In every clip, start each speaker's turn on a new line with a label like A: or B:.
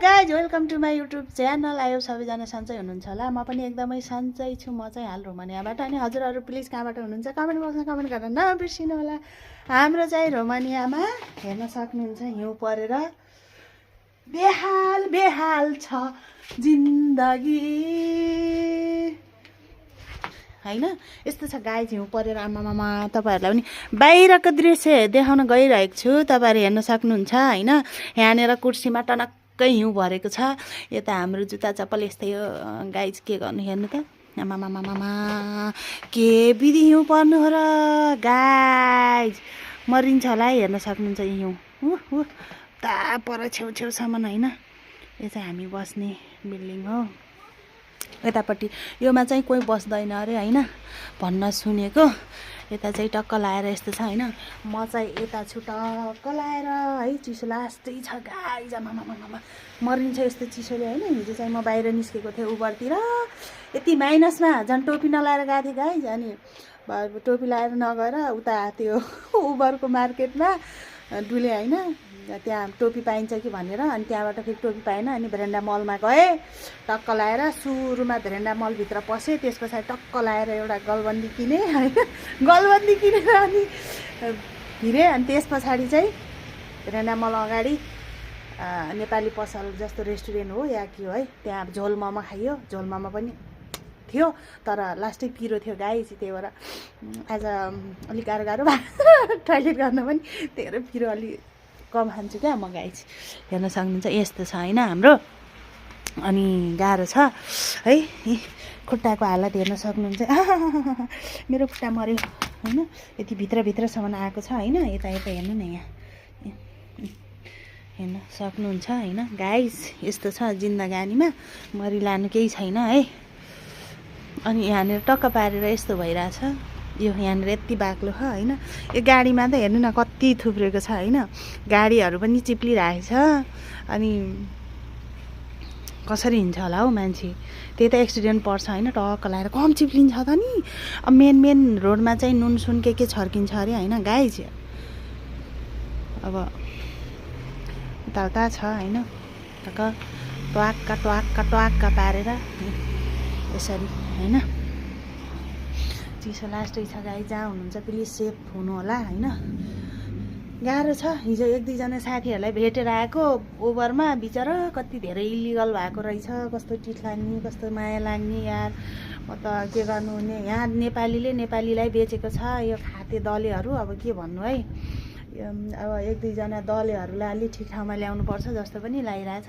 A: Guys welcome to my YouTube channel. आयो सबैजना सन्चै हुनुहुन्छ होला। म पनि एकदमै सन्चै छु। म चाहिँ हाल रोमानियाबाट। अनि हजुरहरू प्लिज कहाँबाट हुनुहुन्छ कमेन्ट बक्समा कमेन्ट गरेर नबिर्सिनु होला। हाम्रो चाहिँ रोमानियामा हेर्न सक्नुहुन्छ हिउँ परेर बेहाल बेहाल छ जिन्दगी हैन। यस्तो छ गाइज हिउँ परेर आमामामा तपाईँहरूलाई पनि बाहिरको दृश्य देखाउन गइरहेको छु। तपाईँहरू हेर्न सक्नुहुन्छ हैन। यहाँनिर कुर्सीमा टनक्कै हिउँ भरेको छ। यता हाम्रो जुत्ता चप्पल यस्तै हो गाइज। के गर्नु हेर्नु त आमामामामा के बिधि हिउँ पर्नु हो र गाइज। मरिन्छ होला है। हेर्न सक्नुहुन्छ हिउँ ता पर छेउछेउसम्म हैन। यो चाहिँ हामी बस्ने बिल्डिङ हो। यतापट्टि योमा चाहिँ कोही बस्दैन अरे हैन भन्न सुनेको। यता चाहिँ टक्क लाएर यस्तो छ हैन। म चाहिँ यता छु टक्क लाएर है। चिसो लास्टै छ गाइज। आमामामामा मरिन्छ यस्तो चिसोले हैन। हिजो चाहिँ म बाहिर निस्केको थिएँ उबरतिर। यति माइनसमा झन् टोपी नलाएर गएको थिएँ गाइज। अनि टोपी लाएर नगएर उता त्यो उबरको मार्केटमा डुले हैन। त्यहाँ टोपी पाइन्छ कि भनेर। अनि त्यहाँबाट फेरि टोपी पाएन। अनि भेरेन्डा मलमा गएँ टक्क लाएर। सुरुमा भेरेन्डा मलभित्र पसेँ। त्यस पछाडि टक्क लाएर एउटा गलबन्दी किनेँ होइन। गलबन्दी किनेर अनि हिँडेँ। अनि त्यस पछाडि चाहिँ भेरेन्डा मल अगाडि नेपाली पसल जस्तो रेस्टुरेन्ट हो या के हो है। त्यहाँ झोल मोमो खाइयो। झोल मोमो पनि थियो तर लास्टै पिरो थियो गाइज। त्यही भएर आज अलिक गाह्रो भयो टोइलेट गर्न पनि। त्यही भएर पिरो अलिक कम खान्छु क्या म गाइज। हेर्न सक्नुहुन्छ यस्तो छ होइन हाम्रो। अनि गाह्रो छ है। खुट्टाको हालत हेर्न सक्नुहुन्छ। मेरो खुट्टा मऱ्यो होइन। यति भित्रसम्म आएको छ होइन। यता हेर्नु न यहाँ हेर्न सक्नुहुन्छ होइन गाइज। यस्तो छ जिन्दगानीमा मरिलानु केही छैन है। अनि यहाँनिर टक्क पारेर यस्तो भइरहेछ। यो यहाँनिर यति बाक्लो छ होइन। यो गाडीमा त हेर्नु न कति थुप्रेको छ होइन। गाडीहरू पनि चिप्लिरहेको छ। अनि कसरी हिँड्छ होला हौ मान्छे। त्यही त एक्सिडेन्ट पर्छ होइन। टक्क लाएर कम चिप्लिन्छ त नि। अब मेन रोडमा चाहिँ नुनसुन के छर्किन्छ अरे होइन गाइज। अब यताउता छ होइन। टक्क ट्वाक्क पारेर यसरी होइन। चिसो लास्टै छ गाई। जहाँ हुनुहुन्छ प्लिज सेफ हुनु होला होइन। गाह्रो छ। हिजो एक दुईजना साथीहरूलाई भेटेर आएको ओभरमा बिचरा कति धेरै इलिगल भएको रहेछ। कस्तो चिठ लाग्ने कस्तो माया लाग्ने यार। म त के गर्नु हुने। यहाँ नेपालीले नेपालीलाई बेचेको छ यो खाते दलेहरू। अब के भन्नु है। अब एक दुईजना दलेहरूलाई अलि ठिक ठाउँमा ल्याउनुपर्छ जस्तो पनि लागिरहेछ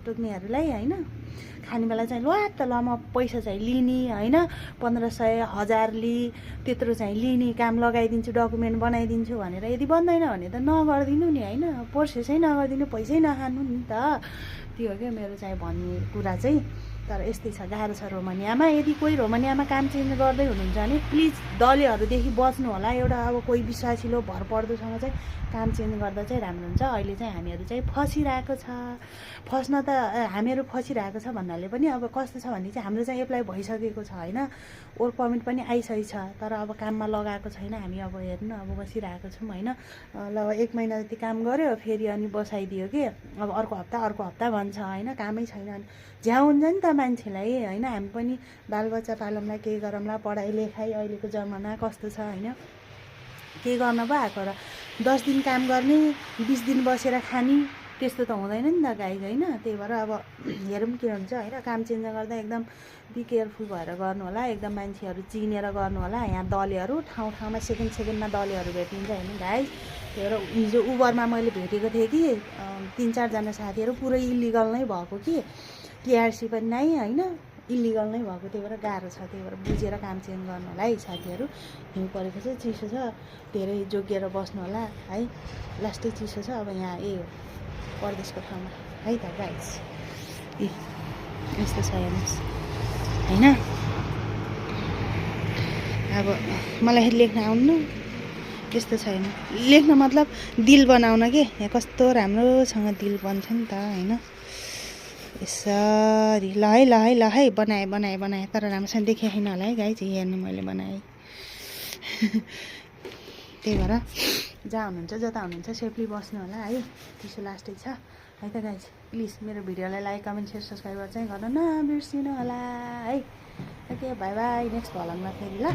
A: टोक्नेहरूलाई होइन। खाने बेला चाहिँ ल म पैसा चाहिँ लिने होइन। 1500 1000 त्यत्रो चाहिँ लिने काम लगाइदिन्छु डकुमेन्ट बनाइदिन्छु भनेर। यदि बन्दैन भने त नगरिदिनु नि होइन। प्रोसेसै नगरिदिनु पैसै नखानु नि त। त्यो हो क्या मेरो चाहिँ भन्ने कुरा चाहिँ। तर यस्तै छ गाह्रो छ रोमानियामा। यदि कोही रोमानियामा काम चेन्ज गर्दै हुनुहुन्छ भने प्लिज दलेहरूदेखि बच्नु होला। एउटा अब कोही विश्वासिलो भरपर्दोसँग चाहिँ काम चेन्ज गर्दा चाहिँ राम्रो हुन्छ। अहिले चाहिँ हामीहरू चाहिँ फसिरहेको छ। फस्न त हामीहरू फसिरहेको छ भन्नाले पनि अब कस्तो छ भने चाहिँ हाम्रो चाहिँ एप्लाई भइसकेको छ होइन। वर्क पर्मिट पनि आइसकेको छ तर अब काममा लगाएको छैन। हामी अब हेर्नु अब बसिरहेको छौँ होइन। ल 1 महिना जति काम गऱ्यो फेरि अनि बसाइदियो कि अब अर्को हप्ता भन्छ होइन। कामै छैन। अनि झ्याउ हुन्छ नि त मान्छेलाई होइन। हामी पनि बालबच्चा पालौँला केही गरौँला पढाइ लेखाइ अहिलेको जमाना कस्तो छ होइन। केही गर्न पो आएको र 10 दिन काम गर्ने 20 दिन बसेर खाने त्यस्तो त हुँदैन नि त गाइज होइन। त्यही भएर अब हेरौँ के हुन्छ होइन। काम चेन्ज गर्दा एकदम बी केयरफुल भएर गर्नु होला। एकदम मान्छेहरू चिनेर गर्नु होला। यहाँ दलेहरू ठाउँमा सेकेन्डमा दलेहरू भेटिन्छ होइन गाइज। त्यही भएर हिजो उबरमा मैले भेटेको थिएँ कि 3-4 जना साथीहरू पुरै इलिगल नै भएको कि टिआरसी पनि नै होइन। इलिगल नै भएको। त्यही भएर गाह्रो छ। त्यही भएर बुझेर काम चेन्ज गर्नु होला है साथीहरू। हिउँ परेको छ चिसो छ धेरै जोगिएर बस्नु होला है। लास्टै चिसो छ अब यहाँ हो परदेशको ठाउँमा है त गाइज। यस्तो छ हेर्नुहोस् होइन। अब मलाई लेख्न आउनु यस्तो छ हेर्नु। लेख्न मतलब दिल बनाउन के यहाँ कस्तो राम्रोसँग दिल बन्छ नि त होइन। यसरी ल है बनाएँ तर राम्रोसँग देखेँ छैन होला है गाइज। हेर्नु मैले बनाएँ। त्यही भएर जहाँ हुनुहुन्छ जता हुनुहुन्छ सेफली बस्नु होला है। चिसो लास्टै छ। है त गाइज प्लिज मेरो भिडियोलाई लाइक कमेन्ट सेयर सब्सक्राइब चाहिँ गर्न नबिर्सिनु होला है। ओके बाई बाई नेक्स्ट भ्लगमा फेरि ल।